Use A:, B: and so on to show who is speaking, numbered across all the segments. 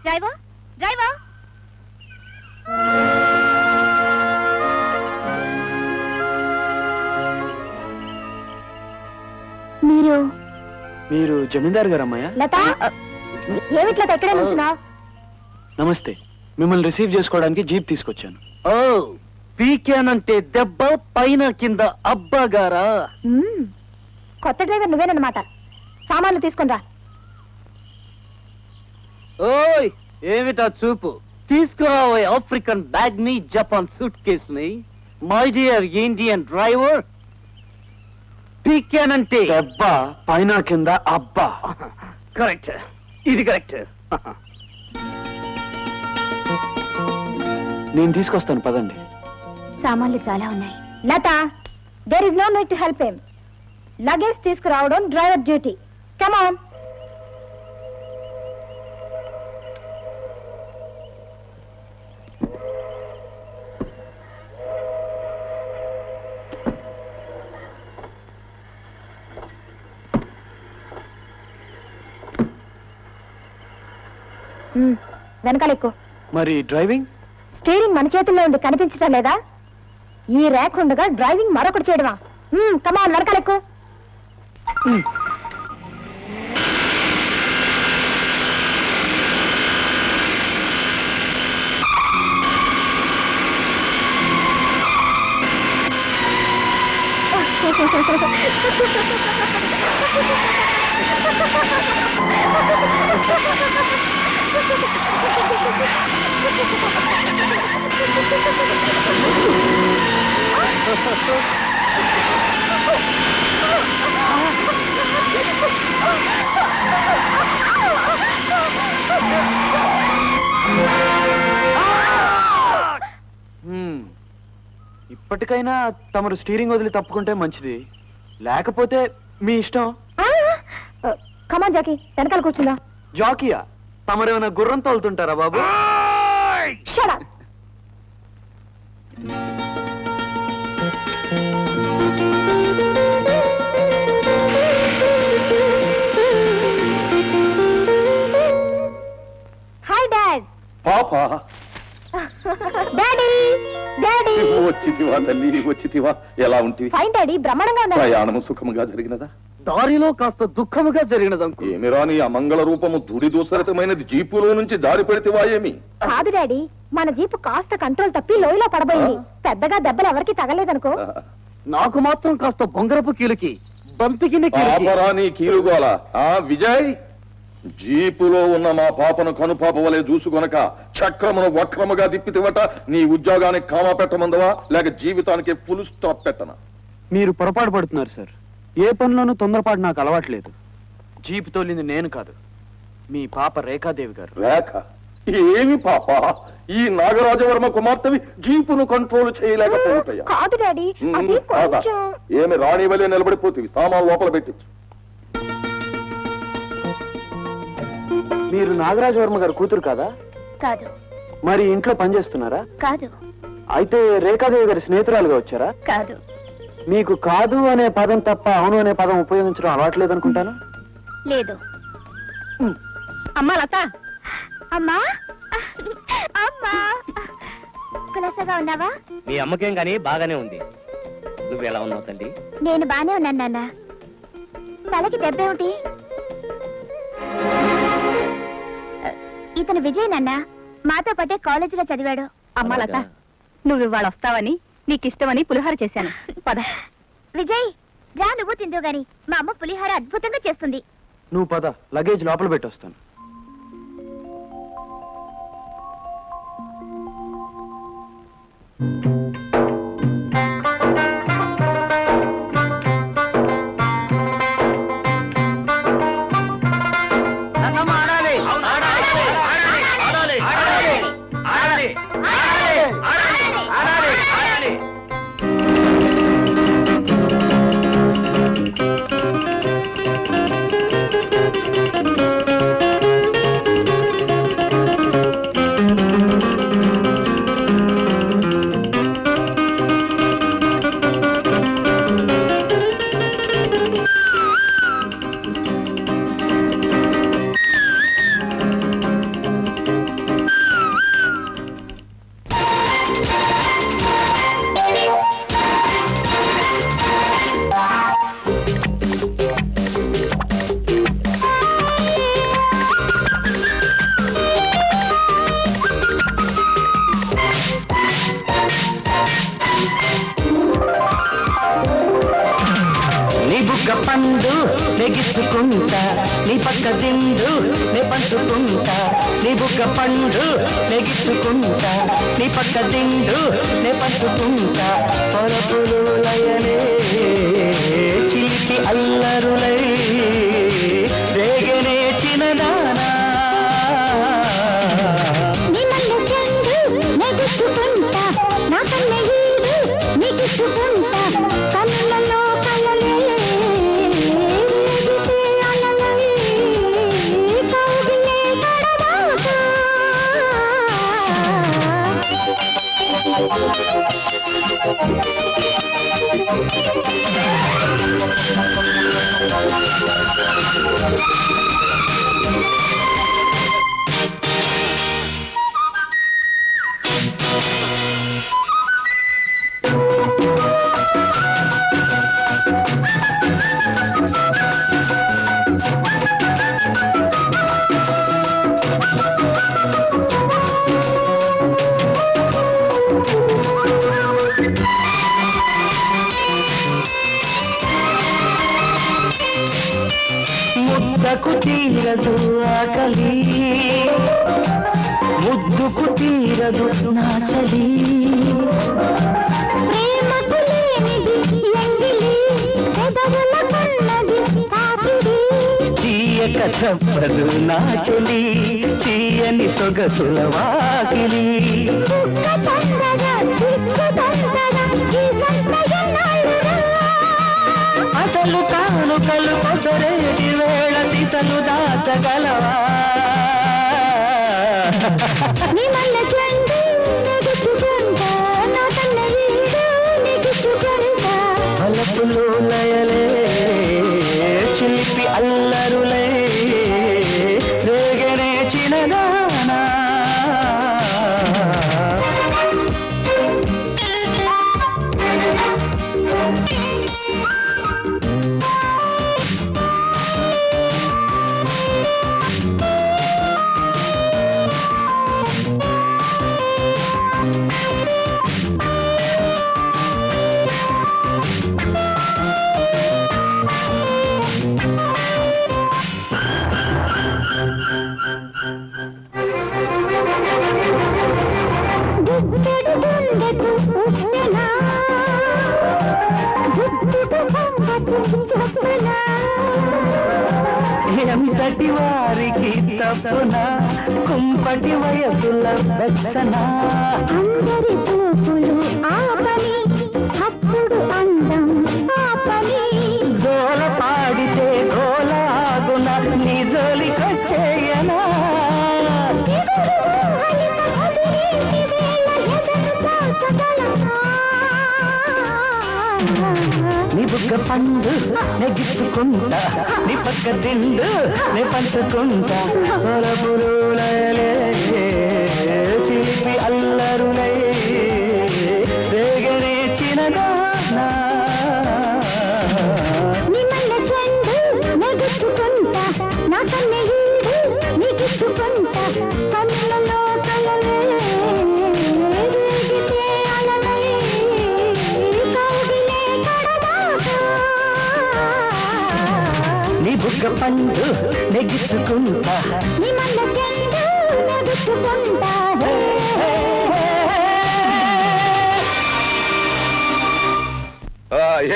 A: Driver driver మీరు
B: మీరు జమీందారు గారు అమ్మాయ?
A: లత ఏమిట్లా ఎక్కడే నుంచున్నావు?
B: నమస్తే, మిమ్మల్ని రిసీవ్ చేసుకోవడానికి జీప్ తీసుకొచ్చాను.
C: ఓ పీకేనంటే దెబ్బ పైన కింద అబ్బాగారా?
A: కొత్త డ్రైవర్ నువ్వేనన్నమాట. సామాన్లు తీసుకుని రా.
C: ఓయ్ ఏమిటా చూపు? తీసుకురావే ఆఫ్రికన్ బ్యాగ్ ని, జపాన్ సూట్ కేసు ని. మై డియర్ ఇండియన్ డ్రైవర్, పీకేనంటే
B: దెబ్బ పైన కింద అబ్బా.
C: కరెక్ట్, ఇది కరెక్ట్.
B: నేను తీసుకొస్తాను, పదండి.
A: సామాన్లు చాలా ఉన్నాయి. Latha, there is no need to help him. Luggage తీసుకురావడం డ్రైవర్ డ్యూటీ. Come on. వెనకాల ఎక్కువ.
B: మరి డ్రైవింగ్?
A: స్టీరింగ్ మన చేతుల్లో ఉండి కనిపించడం లేదా? ఈ ర్యాక్ ఉండగా డ్రైవింగ్ మరొకటి చేయడమా? కమాన్, వెనకాల ఎక్కువ.
B: ఇప్పటికైనా తమరు స్టీరింగ్ వదిలి తప్పుకుంటే మంచిది, లేకపోతే మీ ఇష్టం.
A: కమాన్ జాకీ, వెనకాల కూర్చుందా.
B: జాకీయా? తమరేమైనా గుర్రం తోలుతుంటారా బాబు?
A: Shut up. Hi, Dad.
D: పాపా,
A: Daddy. Daddy.
D: వచ్చితివా తల్లి, వచ్చితివా? ఎలా ఉంటివి?
A: Fine, Daddy. బ్రహ్మాండంగా ఉన్నారు.
D: ప్రయాణము సుఖముగా జరిగినదా?
C: దారిలో కాస్త దుఃఖముగా జరిగినదంకు.
D: ఏమిరా నీ అమంగళ రూపము ధూళి దూసరితమైనది? జీపులో నుంచి జారి పెడితివా ఏమి?
A: కాదు డాడీ, మన జీపు కాస్త కంట్రోల్ తప్పి లోయలో పడబోయింది. పెద్దగా దెబ్బలు ఎవరికి తగలేదనుకో.
C: నాకు మాత్రం కాస్త బొంగరపు కీలుకి, బంతికి
D: పాపరా నీ కీలుగోల. విజయ్, జీపులో ఉన్న మా పాపను కనుపాప వలె చూసుకొనక చక్రమును వక్రముగా తిప్పితివట. నీ ఉద్యోగానికి కామా పెట్టమందవా, లేక జీవితానికి ఫుల్ స్టాప్ పెట్టనా?
B: మీరు పొరపాటు పడుతున్నారు సార్. ఏ పనిలోనూ తొందరపాటు నాకు అలవాట్లేదు. జీప్ తోలింది నేను కాదు, మీ పాప రేఖాదేవి గారు.
D: రేఖ? ఏమి పాప? ఈ నాగరాజవర్మ కుమార్తెవి జీపును కంట్రోల్ చేయలేకపోతాయా?
A: కాదు డాడీ, అది కొంచెం.
D: ఏమి రాణి వలె నిలబడిపోతుంది? సామాన్ లోపల పెట్టించు.
B: మీరు నాగరాజవర్మ గారు కూతురు కాదా?
A: కాదు.
B: మరి ఇంట్లో పనిచేస్తున్నారా?
A: కాదు.
B: అయితే రేఖాదేవి గారి స్నేహితురాలుగా వచ్చారా?
A: కాదు.
B: మీకు కాదు అనే పదం తప్ప అవును అనే పదం ఉపయోగించడం అలవాట్లేదు అనుకుంటాను.
A: లేదు. అమ్మా లత. అమ్మా, అమ్మా, కులాసగా ఉన్నావా?
C: మీ అమ్మకేం గానీ బాగానే ఉంది. నువ్వు ఎలా ఉన్నావు తల్లి?
A: నేను బానే ఉన్నాను నాన్న. తలకి దెబ్బేమిటి? ఇతను విజయ్ నాన్న, మాతో పాటే కాలేజీలో చదివాడు.
E: అమ్మా లత, నువ్వు ఇవాళ వస్తావని, నీకిష్టమని పులిహోర చేశాను. పద.
A: విజయ్ రా, నువ్వు తిందు గాని. మా అమ్మ పులిహోర అద్భుతంగా చేస్తుంది.
B: నువ్వు పద, లగేజ్ లోపల పెట్టొస్తాను.
C: నెగ్గించుకుంటా నీ పక్క దిండు నే పంచుకుంటా నీ బుగ్గ పండు నెగ్గించుకుంటా నీ పక్క దిండు నే పంచుకుంటా పొలపులు లయలే చిలికి అల్లరులై రేగనే చిన్నదానా
A: నీ మల్లె చెండు నెగ్గించుకుంటా నా కన్నె ఈడు నీకిచ్చుకుంటా కన్నులలో కలలే రేగితే అలలై కౌగిలే కడదాకా
C: ముద్దకు తీరదు ఆకలి ముద్దుకు తీరదు నాచలి
A: ప్రేమకు లేనిది ఎంగిలి పెదవుల కన్నది కాకిడి
C: తీయక తప్పదు నాచలి తీయని సొగసుల వాకిలి
A: కుక్క తొందరగా సిక్కు తొందరగా ఈ సంతయన్నాళ్ళురా
C: అసలు కానుకలు కొసరేటి వేళ సిసలు దాచగలవా
A: నీ మల్లె చెండు నెగ్గించుకుంటా నా కన్నె ఈడు నీకిచ్చుకుంటా
C: పలపులు లయలే చిలిపి అల్లరులే రేగనే చిన్నదానా
A: గుప్పెడు గుండెకు ఉప్పెనా గుప్పెడు సంగతి చెప్పనా
C: ఎంతటి వారికి తప్పునా కుంపటి వయసుల వెచ్చనా
A: అందరి చూపులు ఆపని అప్పుడు అందం ఆపని
C: జోల పాడితే గోల ఆగున నీ జోలికొచ్చేయనా
A: చిగురు ఊహలిక కుదిరేటి వేళ ఎదను తాకగలనా
C: నీ బుగ్గ పండు నెగ్గించుకుంటా నీ పక్క దిండు నే పంచుకుంటా పొలపులు లయలే చిలిపి అల్లరులై రేగనే చిన్నదానా
A: నీ మల్లె చెండు నెగ్గించుకుంటా నా కన్నె ఈడు నీకిచ్చుకుంటా కన్నులలో కలలే రేగితే అలలై కౌగిలే కడదాకా
C: నీ బుగ్గ పండు నెగ్గించుకుంటా
A: నీ మల్లె చెండు నెగ్గించుకుంటా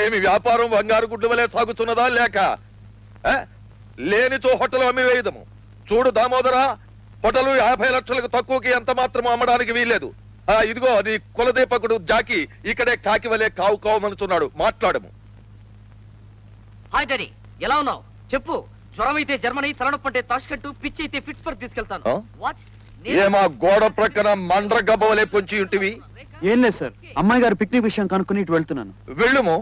D: ఏమి వ్యాపారం బంగారు గుడ్డు వలె సాగుతున్నదా లేక ఆ? లేనిచో హోటల్ అమ్మి వేయదము చూడు దామోదరా హోటలు 50 లక్షలకు తక్కువకి ఎంత మాత్రం అమ్మడానికి వీల్లేదు. ఇదిగో నీ కులదీపకుడు జాకి ఇక్కడే కాకి వలె కావు కావమనుచున్నాడు, మాట్లాడము.
F: హాయ్ డాడీ, ఎలా ఉన్నావు చెప్పు. జ్వరం అయితే జర్మనీ, తలనొప్పి అంటే తాష్కెంట్, పిచ్చి అయితే పిట్స్బర్గ్ తీసుకెళ్తాను.
D: ఆ?
F: వాట్?
D: ఏమా గోడ ప్రక్కన మండ్ర గబ్బ వలె పొంచి ఉంటివి?
B: ఏం లేదు సార్, అమ్మాయి గారు పిక్నిక్ విషయం కనుక్కుని ఇటు వెళ్తున్నాను.
D: వెళ్ళుము.